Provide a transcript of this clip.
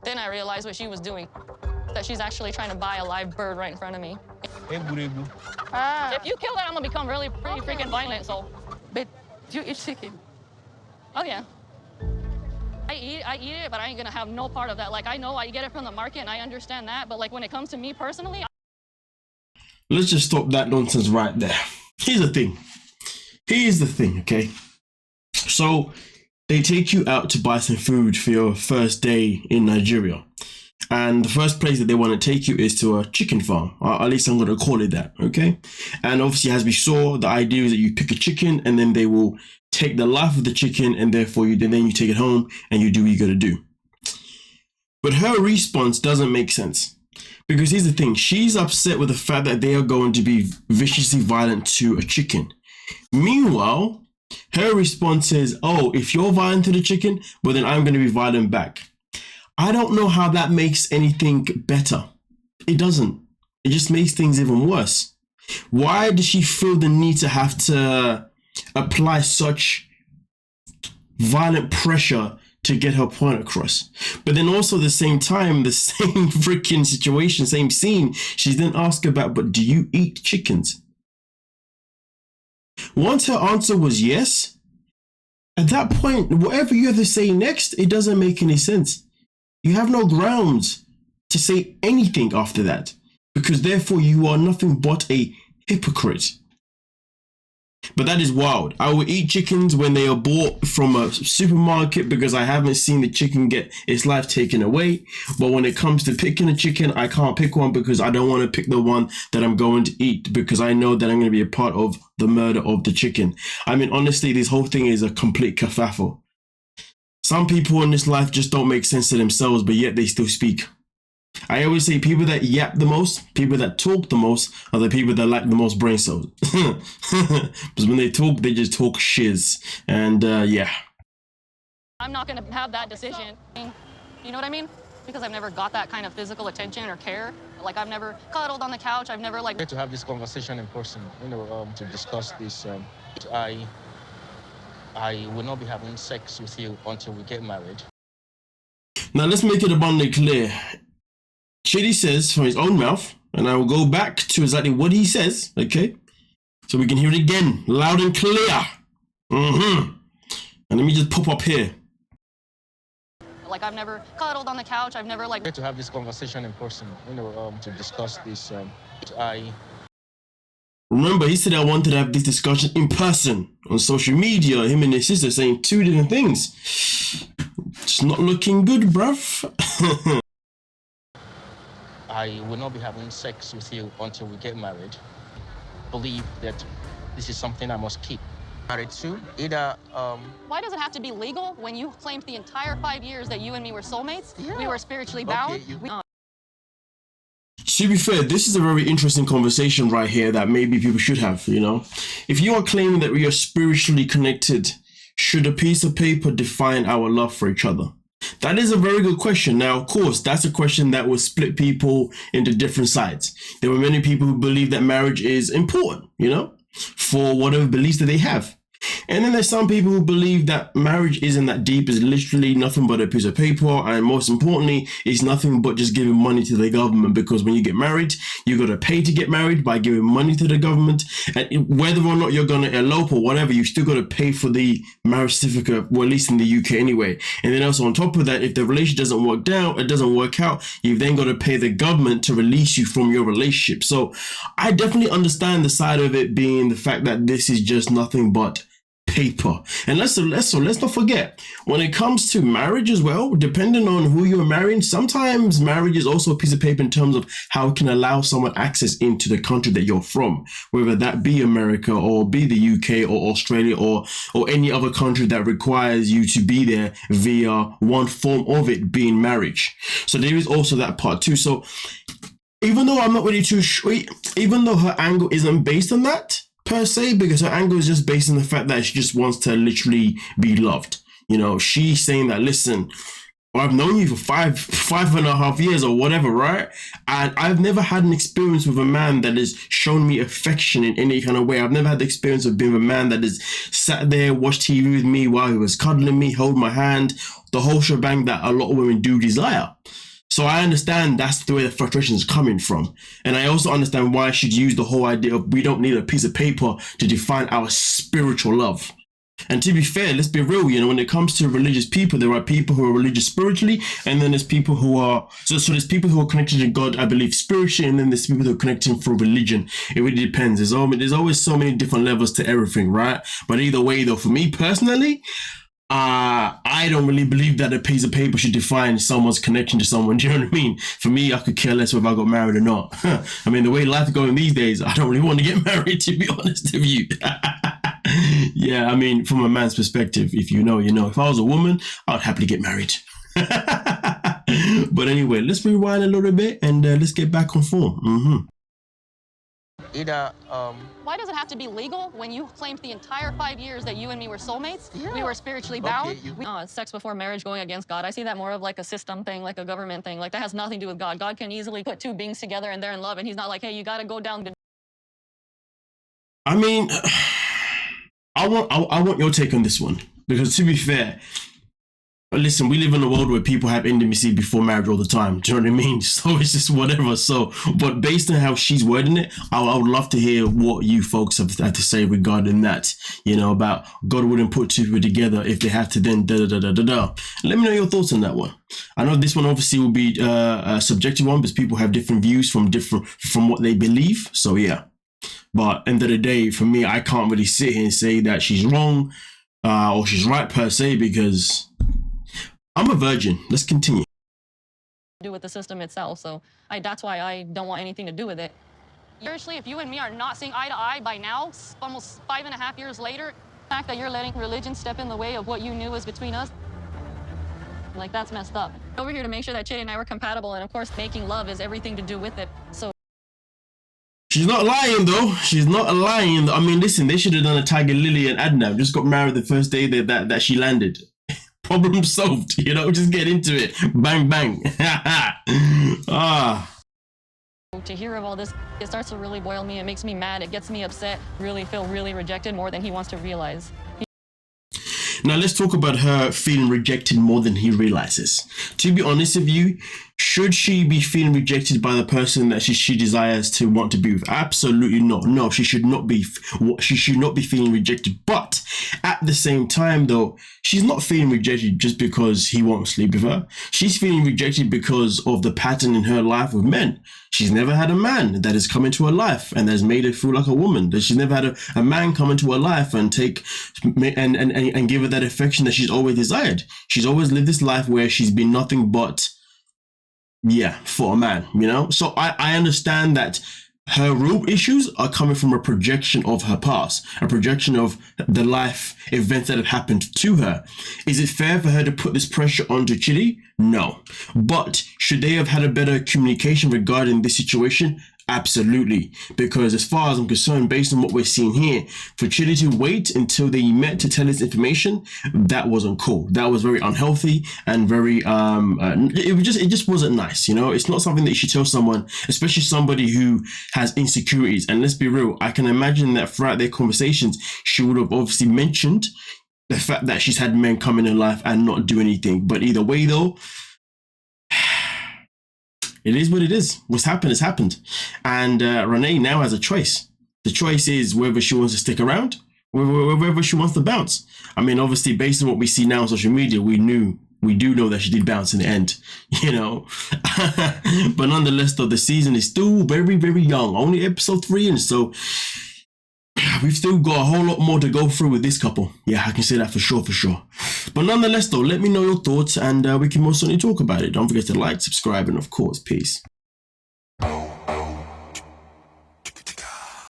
Then I realized what she was doing, that she's actually trying to buy a live bird right in front of me. If you kill that, I'm gonna become pretty freaking violent, so. But do you eat chicken? Oh yeah. I eat it, but I ain't gonna have no part of that. Like, I know I get it from the market and I understand that, but like when it comes to me personally. Let's just stop that nonsense right there. Here's the thing, okay? So they take you out to buy some food for your first day in Nigeria. And the first place that they want to take you is to a chicken farm, or at least I'm going to call it that, okay? And obviously, as we saw, the idea is that you pick a chicken and then they will take the life of the chicken, and therefore then you take it home and you do what you got to do. But her response doesn't make sense, because here's the thing: she's upset with the fact that they are going to be viciously violent to a chicken. Meanwhile, her response is, "Oh, if you're violent to the chicken, well then I'm going to be violent back." I don't know how that makes anything better. It doesn't. It just makes things even worse. Why does she feel the need to have to apply such violent pressure to get her point across? But then also at the same time, the same freaking situation, same scene, she's then asked about, but do you eat chickens? Once her answer was yes, at that point, whatever you have to say next, it doesn't make any sense. You have no grounds to say anything after that, because therefore you are nothing but a hypocrite. But that is wild. I will eat chickens when they are bought from a supermarket because I haven't seen the chicken get its life taken away. But when it comes to picking a chicken, I can't pick one because I don't want to pick the one that I'm going to eat, because I know that I'm going to be a part of the murder of the chicken. I mean, honestly, this whole thing is a complete kerfuffle. Some people in this life just don't make sense to themselves, but yet they still speak. I always say people that yap the most, people that talk the most, are the people that lack the most brain cells. Because when they talk, they just talk shiz. And yeah. I'm not going to have that decision. You know what I mean? Because I've never got that kind of physical attention or care. Like, I've never cuddled on the couch. I've never like... To have this conversation in person, to discuss this. I will not be having sex with you until we get married. Now let's make it abundantly clear. Chidi says from his own mouth, and I will go back to exactly what he says, okay? So we can hear it again, loud and clear. And let me just pop up here. Like, I've never cuddled on the couch. I've never like... To have this conversation in person, to discuss this. Remember, he said I wanted to have this discussion in person. On social media, him and his sister saying two different things. It's not looking good, bruv. I will not be having sex with you until we get married. Believe that this is something I must keep. Married to either. Why does it have to be legal when you claimed the entire 5 years that you and me were soulmates? Yeah. We were spiritually bound. Okay, To be fair, this is a very interesting conversation right here that maybe people should have, you know. If you are claiming that we are spiritually connected, should a piece of paper define our love for each other? That is a very good question. Now, of course, that's a question that will split people into different sides. There were many people who believe that marriage is important, you know, for whatever beliefs that they have. And then there's some people who believe that marriage isn't that deep, it's literally nothing but a piece of paper, and most importantly, it's nothing but just giving money to the government, because when you get married, you got to pay to get married by giving money to the government, and whether or not you're going to elope or whatever, you still got to pay for the marriage certificate, well, at least in the UK anyway. And then also on top of that, if the relationship doesn't work out, you've then got to pay the government to release you from your relationship. So I definitely understand the side of it being the fact that this is just nothing but paper. And let's not forget, when it comes to marriage as well, depending on who you're marrying, sometimes marriage is also a piece of paper in terms of how it can allow someone access into the country that you're from, whether that be America or be the UK or Australia or any other country that requires you to be there via one form of it being marriage. So there is also that part too. So even though I'm not really too sure, even though her angle isn't based on that per se, because her angle is just based on the fact that she just wants to literally be loved. You know, she's saying that, listen, or I've known you for five and a half years or whatever, right? And I've never had an experience with a man that has shown me affection in any kind of way. I've never had the experience of being with a man that has sat there, watched TV with me while he was cuddling me, hold my hand, the whole shebang that a lot of women do desire. So I understand that's the way the frustration is coming from. And I also understand why I should use the whole idea of we don't need a piece of paper to define our spiritual love. And to be fair, let's be real, you know, when it comes to religious people, there are people who are religious spiritually, and then there's people who are, so there's people who are connected to God, I believe, spiritually, and then there's people who are connected for religion. It really depends. There's always so many different levels to everything, right? But either way, though, for me personally, I don't really believe that a piece of paper should define someone's connection to someone. Do you know what I mean? For me, I could care less whether I got married or not. I mean, the way life's going these days, I don't really want to get married, to be honest with you. Yeah, I mean, from a man's perspective, if you know, you know. If I was a woman, I'd happily get married. But anyway, let's rewind a little bit and let's get back on form. Either Why does it have to be legal when you claimed the entire 5 years that you and me were soulmates? Yeah. We were spiritually bound. Okay, Sex before marriage going against God. I see that more of like a system thing, like a government thing. Like that has nothing to do with God. God can easily put two beings together and they're in love, and he's not like, hey, you got to go down. I mean, I want your take on this one, because to be fair, listen, we live in a world where people have intimacy before marriage all the time. Do you know what I mean? So it's just whatever. So, but based on how she's wording it, I would love to hear what you folks have to say regarding that. You know, about God wouldn't put two people together if they had to then da-da-da-da-da-da. Let me know your thoughts on that one. I know this one obviously will be a subjective one because people have different views from what they believe. So yeah. But end of the day, for me, I can't really sit here and say that she's wrong or she's right per se, because I'm a virgin. Let's continue. Do with the system itself. So that's why I don't want anything to do with it. Seriously, if you and me are not seeing eye to eye by now, almost 5.5 years later, the fact that you're letting religion step in the way of what you knew was between us, like that's messed up. Over here to make sure that Chidi and I were compatible, and of course, making love is everything to do with it. So. She's not lying though. She's not lying. I mean, listen, they should have done a Tiger Lily and Adnan. Just got married the first day that she landed. Problem solved, you know, just get into it. Bang, bang. To hear of all this, it starts to really boil me. It makes me mad. It gets me upset. Really feel really rejected more than he wants to realize. Now let's talk about her feeling rejected more than he realizes. To be honest with you, should she be feeling rejected by the person that she desires to want to be with? Absolutely not. No, she should not be. She should not be feeling rejected. But at the same time, though, she's not feeling rejected just because he won't sleep with her. She's feeling rejected because of the pattern in her life with men. She's never had a man that has come into her life and has made her feel like a woman. That she's never had a man come into her life and take and give her that affection that she's always desired. She's always lived this life where she's been nothing but, yeah, for a man, you know? So I understand that her real issues are coming from a projection of her past, a projection of the life events that have happened to her. Is it fair for her to put this pressure onto Chidi? No. But should they have had a better communication regarding this situation? Absolutely. Because as far as I'm concerned, based on what we're seeing here, for Chidi to wait until they met to tell his information, that wasn't cool. That was very unhealthy and very it just wasn't nice, you know? It's not something that you should tell someone, especially somebody who has insecurities. And let's be real, I can imagine that throughout their conversations, she would have obviously mentioned the fact that she's had men come in her life and not do anything. But either way though, it is what it is. What's happened has happened. And Rayne now has a choice. The choice is whether she wants to stick around, whether she wants to bounce. I mean, obviously, based on what we see now on social media, we do know that she did bounce in the end, you know. But nonetheless, though, the season is still very, very young. Only episode 3 in, so we've still got a whole lot more to go through with this couple. Yeah, I can say that for sure. But nonetheless, though, let me know your thoughts and we can most certainly talk about it. Don't forget to like, subscribe, and of course, peace.